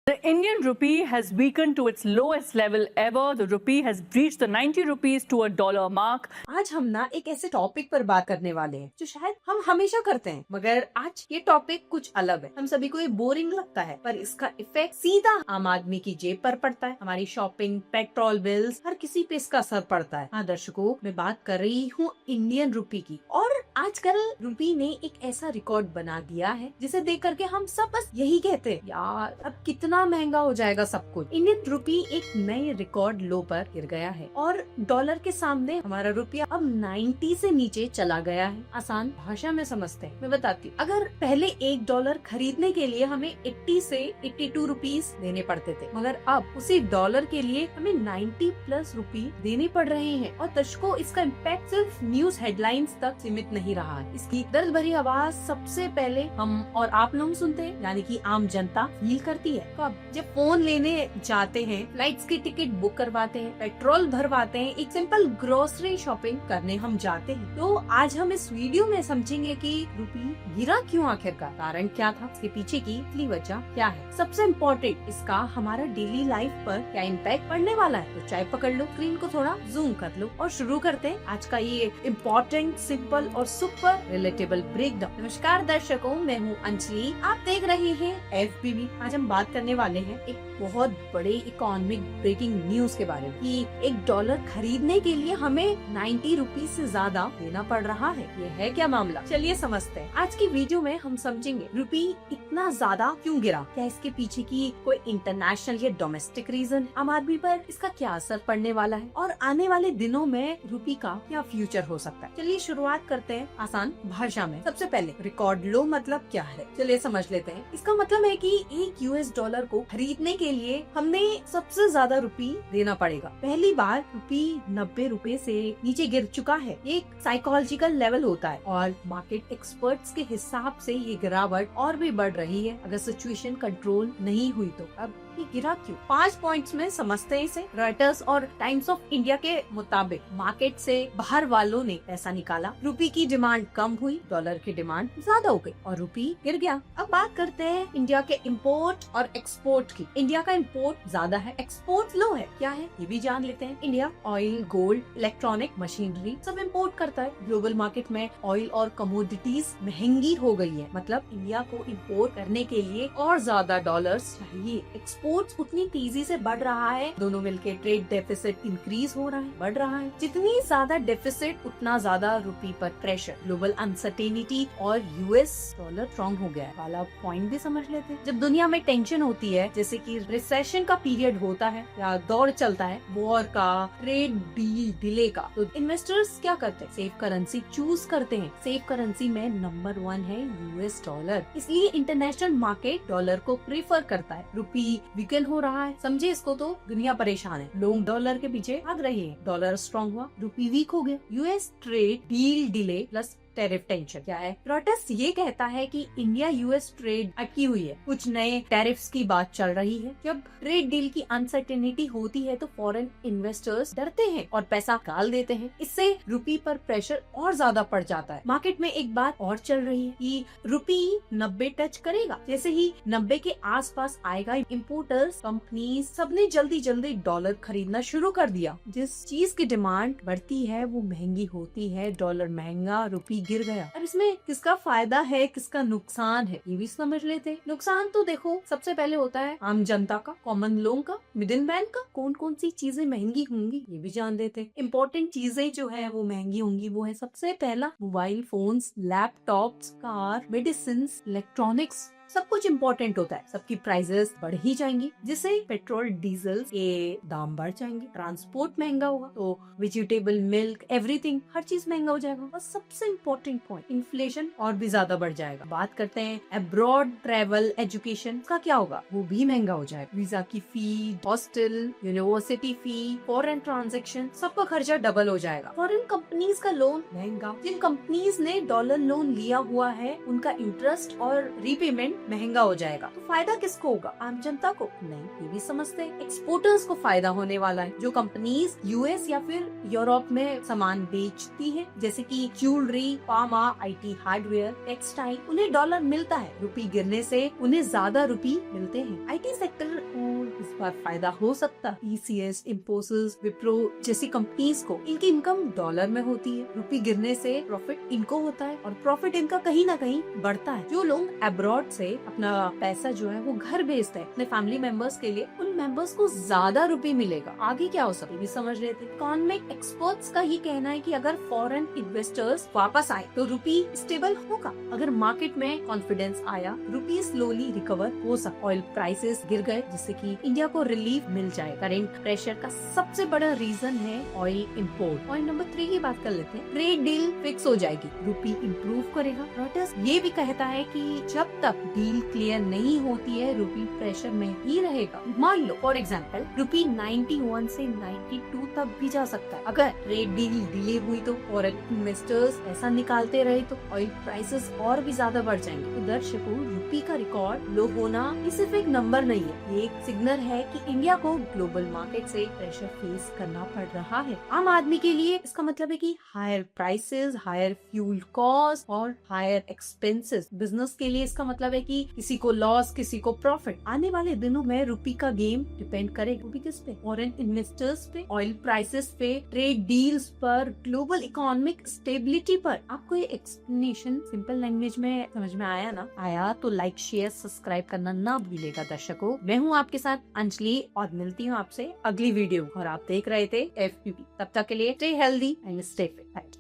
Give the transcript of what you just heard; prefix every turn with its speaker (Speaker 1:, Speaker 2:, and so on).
Speaker 1: The Indian rupee has weakened to its lowest level ever. The rupee has breached the 90 rupees to a dollar mark.
Speaker 2: आज हम ना एक ऐसे topic पर बात करने वाले हैं जो शायद हम हमेशा करते हैं, मगर आज ये टॉपिक कुछ अलग है। हम सभी को ये बोरिंग लगता है, पर इसका इफेक्ट सीधा आम आदमी की जेब पर पड़ता है। हमारी शॉपिंग, पेट्रोल बिल्स, हर किसी पे इसका असर पड़ता है। हाँ दर्शकों, मैं बात कर रही हूँ इंडियन रुपी की। और आजकल रुपी ने एक ऐसा रिकॉर्ड बना दिया है जिसे देख करके हम सब बस यही कहते हैं, यार अब कितना महंगा हो जाएगा सब कुछ। इंडियन रुपी एक नए रिकॉर्ड लो पर गिर गया है और डॉलर के सामने हमारा रुपया अब 90 से नीचे चला गया है। आसान भाषा में समझते हैं, मैं बताती हूँ। अगर पहले $1 खरीदने के लिए हमें 80 से 82 रुपीज देने पड़ते थे, मगर अब उसी डॉलर के लिए हमें 90 प्लस रुपी देने पड़ रहे हैं। और दर्शकों, इसका इम्पैक्ट सिर्फ न्यूज हेडलाइंस तक सीमित नहीं रहा है। इसकी दर्द भरी आवाज सबसे पहले हम और आप लोग सुनते हैं, यानी कि आम जनता फील करती है। कब? जब फोन लेने जाते हैं, फ्लाइट्स की टिकट बुक करवाते हैं, पेट्रोल भरवाते हैं, एक सिंपल ग्रोसरी शॉपिंग करने हम जाते हैं। तो आज हम इस वीडियो में समझेंगे कि रुपी गिरा क्यों, आखिरकार कारण क्या था, इसके पीछे की असली वजह क्या है। सबसे इम्पोर्टेंट, इसका हमारा डेली लाइफ पर क्या इम्पैक्ट पड़ने वाला है। तो चाय पकड़ लो, स्क्रीन को थोड़ा जूम कर लो और शुरू करते हैं आज का ये इम्पोर्टेंट, सिंपल और सुपर रिलेटेबल ब्रेकडाउन। नमस्कार दर्शकों, मैं हूँ अंजलि, आप देख रहे हैं FBB। आज हम बात करने वाले हैं एक बहुत बड़े इकोनॉमिक ब्रेकिंग न्यूज के बारे में कि $1 खरीदने के लिए हमें 90 रुपीज से ज्यादा देना पड़ रहा है। ये है क्या मामला, चलिए समझते हैं। आज की वीडियो में हम समझेंगे रुपी इतना ज्यादा क्यों गिरा, क्या इसके पीछे की कोई इंटरनेशनल या डोमेस्टिक रीजन है, आम आदमी पर इसका क्या असर पड़ने वाला है और आने वाले दिनों में रुपी का क्या फ्यूचर हो सकता है। चलिए शुरुआत करते हैं आसान भाषा में। सबसे पहले रिकॉर्ड लो मतलब क्या है, चलिए समझ लेते हैं। इसका मतलब है कि एक $1 को खरीदने के लिए हमने सबसे ज्यादा रुपी देना पड़ेगा। पहली बार रुपी 90 रुपए से नीचे गिर चुका है। एक साइकोलॉजिकल लेवल होता है और मार्केट एक्सपर्ट्स के हिसाब से ये गिरावट और भी बढ़ रही है अगर सिचुएशन कंट्रोल नहीं हुई तो। अब ये गिरा क्यों? 5 पॉइंट्स में समझते हैं इसे। रॉयटर्स और टाइम्स ऑफ इंडिया के मुताबिक मार्केट से बाहर वालों ने पैसा निकाला, रुपी की डिमांड कम हुई, डॉलर की डिमांड ज्यादा हो गई और रुपी गिर गया। अब बात करते हैं इंडिया के इम्पोर्ट और एक्सपोर्ट की। इंडिया का इम्पोर्ट ज्यादा है, एक्सपोर्ट लो है। क्या है ये भी जान लेते हैं। India oil, gold, electronic machinery सब इम्पोर्ट करता है। ग्लोबल मार्केट में ऑयल और कमोडिटीज महंगी हो गई है, मतलब इंडिया को इम्पोर्ट करने के लिए और ज्यादा डॉलर्स चाहिए। एक्सपोर्ट उतनी तेजी से बढ़ रहा है, दोनों मिलके ट्रेड डेफिसिट इंक्रीज हो रहा है, बढ़ रहा है। जितनी ज्यादा डेफिसिट उतना ज्यादा रुपी पर प्रेशर। ग्लोबल अनसर्टेनिटी और US डॉलर स्ट्रॉन्ग हो गया है वाला पॉइंट भी समझ लेते हैं। जब दुनिया में टेंशन होती है, जैसे कि रिसेशन का पीरियड होता है या दौर चलता है, वॉर का, ट्रेड डील डिले का, तो इन्वेस्टर्स क्या करते हैं? सेफ करेंसी चूज करते हैं। सेफ करेंसी में नंबर 1 है US डॉलर, इसलिए इंटरनेशनल मार्केट डॉलर को प्रेफर करता है। रुपी वीकन हो रहा है, समझे इसको, तो दुनिया परेशान है, लोग डॉलर के पीछे भाग रहे हैं। डॉलर स्ट्रॉन्ग हुआ, रुपी वीक हो गया। US trade deal delay plus tariff tension. क्या है? रॉयटर्स ये कहता है कि इंडिया US ट्रेड अटकी हुई है, कुछ नए टैरिफ्स की बात चल रही है। जब ट्रेड डील की अनसर्टेनिटी होती है तो फॉरेन इन्वेस्टर्स डरते हैं और पैसा निकाल देते हैं। इससे रुपी पर प्रेशर और ज्यादा पड़ जाता है। मार्केट में एक बात और चल रही है कि रुपी 90 टच करेगा। जैसे ही 90 के आसपास आएगा, इम्पोर्टर्स, कंपनी सबने जल्दी जल्दी डॉलर खरीदना शुरू कर दिया। जिस चीज की डिमांड बढ़ती है वो महंगी होती है। डॉलर महंगा, रुपी गिर गया। अब इसमें किसका फायदा है, किसका नुकसान है, ये भी समझ लेते हैं। नुकसान तो देखो, सबसे पहले होता है आम जनता का, कॉमन लोगों का, मिडिल मैन का। कौन कौन सी चीजें महंगी होंगी ये भी जान लेते हैं। इम्पोर्टेंट चीजें जो है वो महंगी होंगी, वो है सबसे पहला mobile phones, laptops, car, medicine, electronics, सब कुछ इम्पोर्टेंट होता है। सबकी प्राइसेस बढ़ ही जाएंगी, जिससे पेट्रोल डीजल के दाम बढ़ जाएंगे। ट्रांसपोर्ट महंगा होगा तो वेजिटेबल, मिल्क, एवरीथिंग, हर चीज महंगा हो जाएगा। और सबसे इम्पोर्टेंट पॉइंट, इन्फ्लेशन और भी ज्यादा बढ़ जाएगा। बात करते हैं अब्रॉड ट्रेवल, एजुकेशन का क्या होगा, वो भी महंगा हो जाएगा। वीजा की फी, हॉस्टल, यूनिवर्सिटी फी, फॉरेन ट्रांजेक्शन, सबका खर्चा डबल हो जाएगा। फॉरेन कंपनीज का लोन महंगा। जिन कंपनीज ने डॉलर लोन लिया हुआ है उनका इंटरेस्ट और रीपेमेंट महंगा हो जाएगा। तो फायदा किसको होगा? आम जनता को? नहीं, ये भी समझते हैं एक्सपोर्टर्स को फायदा होने वाला है। जो कंपनीज यूएस या फिर यूरोप में सामान बेचती है, जैसे कि jewellery, pharma, IT, hardware, textile, उन्हें डॉलर मिलता है। रुपी गिरने से उन्हें ज्यादा रुपी मिलते हैं। आईटी सेक्टर को इस बार फायदा हो सकता है। टीसीएस, इंफोसिस, विप्रो जैसी कंपनीज को इनकी इनकम डॉलर में होती है। रुपी गिरने से प्रॉफिट इनको होता है और प्रॉफिट इनका कहीं ना कहीं बढ़ता है। जो लोग अब्रॉड से अपना पैसा जो है वो घर भेजते हैं अपने फैमिली मेंबर्स के लिए, उन मेंबर्स को ज्यादा रुपी मिलेगा। आगे क्या हो सकता है भी समझ रहे थे। इकोनॉमिक एक्सपर्ट्स का ये कहना है कि अगर फॉरेन इन्वेस्टर्स वापस आए तो रुपी स्टेबल होगा। अगर मार्केट में कॉन्फिडेंस आया, रुपी स्लोली रिकवर हो सकता। ऑयल प्राइसेस गिर गए जिससे कि इंडिया को रिलीफ मिल जाए। करेंट प्रेशर का सबसे बड़ा रीजन है ऑयल इंपोर्ट। पॉइंट नंबर 3 की बात कर लेते हैं। ट्रेड डील फिक्स हो जाएगी, रुपी इंप्रूव करेगा। रॉयटर्स ये भी कहता है कि जब तक डील क्लियर नहीं होती है, रुपी प्रेशर में ही रहेगा। मान लो फॉर एग्जांपल रुपी 91 से 92 तक भी जा सकता है। अगर ट्रेड डील डिले हुई तो फॉरेन इन्वेस्टर्स ऐसा निकालते रहे तो ऑयल प्राइसेस और भी ज्यादा बढ़ जाएंगे। तो दर्शकों, रुपी का रिकॉर्ड लो होना ये सिर्फ एक नंबर नहीं है, ये एक सिग्नल है कि इंडिया को ग्लोबल मार्केट से प्रेशर फेस करना पड़ रहा है। आम आदमी के लिए इसका मतलब है कि higher prices, higher fuel cost और हायर एक्सपेंसेस। बिजनेस के लिए इसका मतलब है कि किसी को लॉस, किसी को प्रॉफिट। आने वाले दिनों में रुपी का गेम डिपेंड करेगा। वो भी किस पे? फॉरेन इन्वेस्टर्स पे, ऑयल प्राइसेस पे, ट्रेड डील्स पर, ग्लोबल इकोनॉमिक स्टेबिलिटी पर। आपको ये एक्सप्लेनेशन सिंपल लैंग्वेज में समझ में आया ना? आया तो लाइक, शेयर, सब्सक्राइब करना ना भूलिएगा दर्शकों। मैं हूँ आपके साथ अंजलि और मिलती हूँ आपसे अगली वीडियो। और आप देख रहे थे FPP। तब तक के लिए stay healthy and stay fit.